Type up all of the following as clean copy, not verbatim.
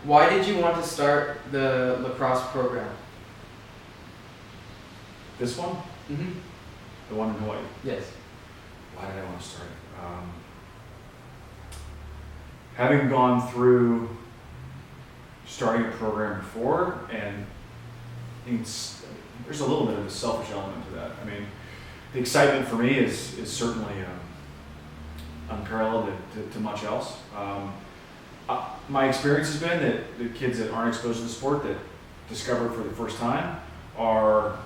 Why did you want to start the lacrosse program? This one? Mm-hmm. The one in Hawaii? Yes. Why did I want to start it? Having gone through starting a program before, and there's a little bit of a selfish element to that. I mean, the excitement for me is certainly unparalleled to much else. My experience has been that the kids that aren't exposed to the sport, that discover it for the first time, are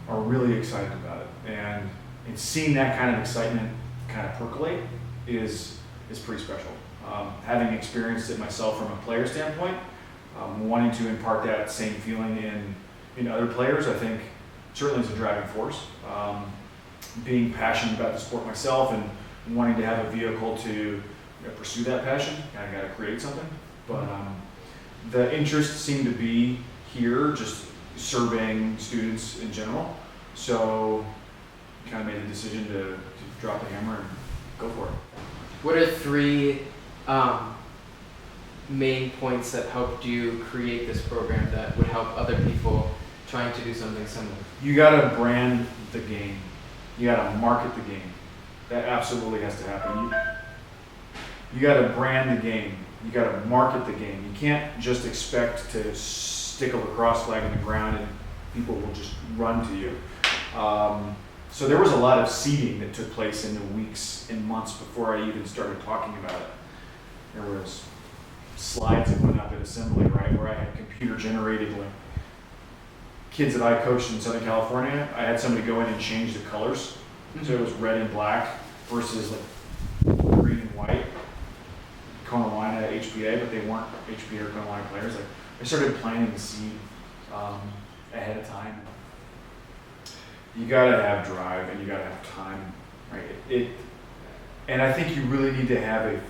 really excited about it, and seeing that kind of excitement kind of percolate is pretty special. Having experienced it myself from a player standpoint, wanting to impart that same feeling in other players, I think certainly is a driving force. Being passionate about the sport myself and wanting to have a vehicle to pursue that passion, kind of got to create something. But the interest seemed to be here, just serving students in general. So kind of made the decision to drop the hammer and go for it. What are 3 main points that helped you create this program that would help other people trying to do something similar? You got to brand the game. You got to market the game. That absolutely has to happen. You got to brand the game. You got to market the game. You can't just expect to stick a lacrosse flag in the ground and people will just run to you. So there was a lot of seeding that took place in the weeks and months before I even started talking about it. There was slides that went up at assembly, right, where I had computer generated, like, kids that I coached in Southern California, I had somebody go in and change the colors. So it was red and black versus like green and white. Carolina HPA, but they weren't HPA or Carolina players. Like, I started planting the seed ahead of time. You gotta have drive and you gotta have time, right? And I think you really need to have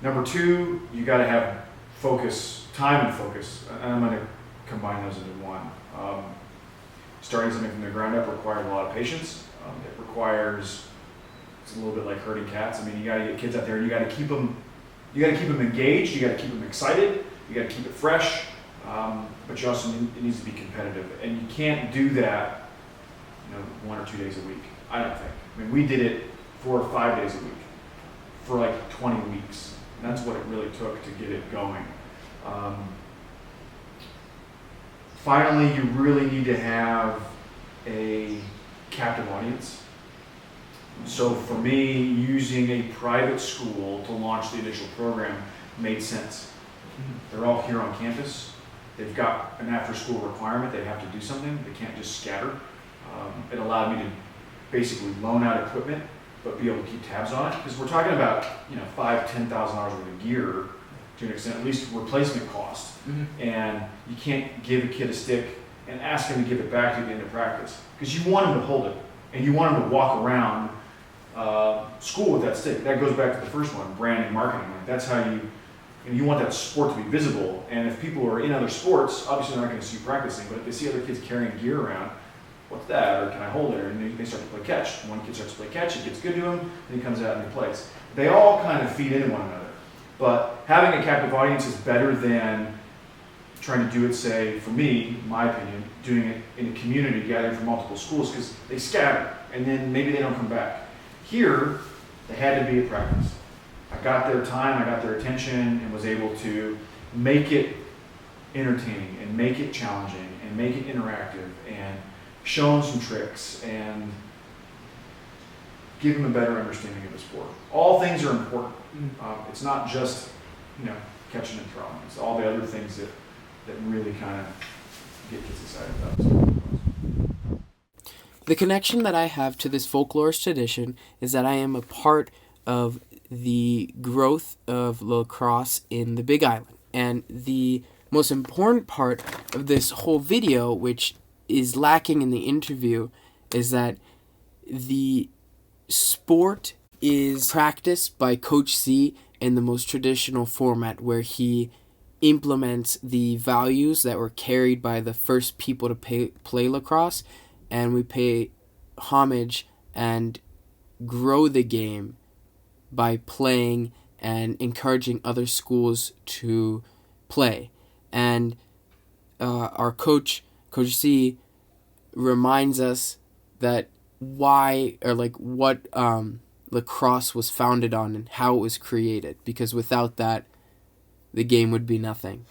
Number 2, you gotta have focus, time and focus. And I'm gonna combine those into one. Starting something from the ground up requires a lot of patience. It requires, it's a little bit like herding cats. I mean, you gotta get kids out there and you gotta keep them engaged, you gotta keep them excited, you gotta keep it fresh, but you also it needs to be competitive. And you can't do that 1 or 2 days a week, I don't think. I mean, we did it 4 or 5 days a week for like 20 weeks. And that's what it really took to get it going. Finally, you really need to have a captive audience. So for me, using a private school to launch the initial program made sense. They're all here on campus. They've got an after-school requirement. They have to do something. They can't just scatter. It allowed me to basically loan out equipment, but be able to keep tabs on it. Because we're talking about $5,000-$10,000 worth of gear to an extent, at least replacement cost. And you can't give a kid a stick and ask him to give it back to you at the end of practice. Because you want him to hold it, and you want him to walk around school with that stick. That goes back to the first one, branding, marketing. Like, that's how you want that sport to be visible. And if people are in other sports, obviously they're not going to see you practicing, but if they see other kids carrying gear around, what's that? Or can I hold it? And they start to play catch. One kid starts to play catch, it gets good to him, and he comes out and he plays. They all kind of feed into one another. But having a captive audience is better than trying to do it, say, for me, my opinion, doing it in a community gathering from multiple schools, because they scatter, and then maybe they don't come back. Here, they had to be a practice. I got their time, I got their attention, and was able to make it entertaining, and make it challenging, and make it interactive, and show them some tricks, and give them a better understanding of the sport. All things are important. It's not just, catching and throwing. It's all the other things that really kind of get kids excited about the sport. The connection that I have to this folklorist tradition is that I am a part of the growth of lacrosse in the Big Island. And the most important part of this whole video, which is lacking in the interview, is that the sport is practiced by Coach C in the most traditional format, where he implements the values that were carried by the first people to play lacrosse, and we pay homage and grow the game by playing and encouraging other schools to play. And our coach, Coach C, reminds us that why, or like what lacrosse was founded on and how it was created, because without that, the game would be nothing.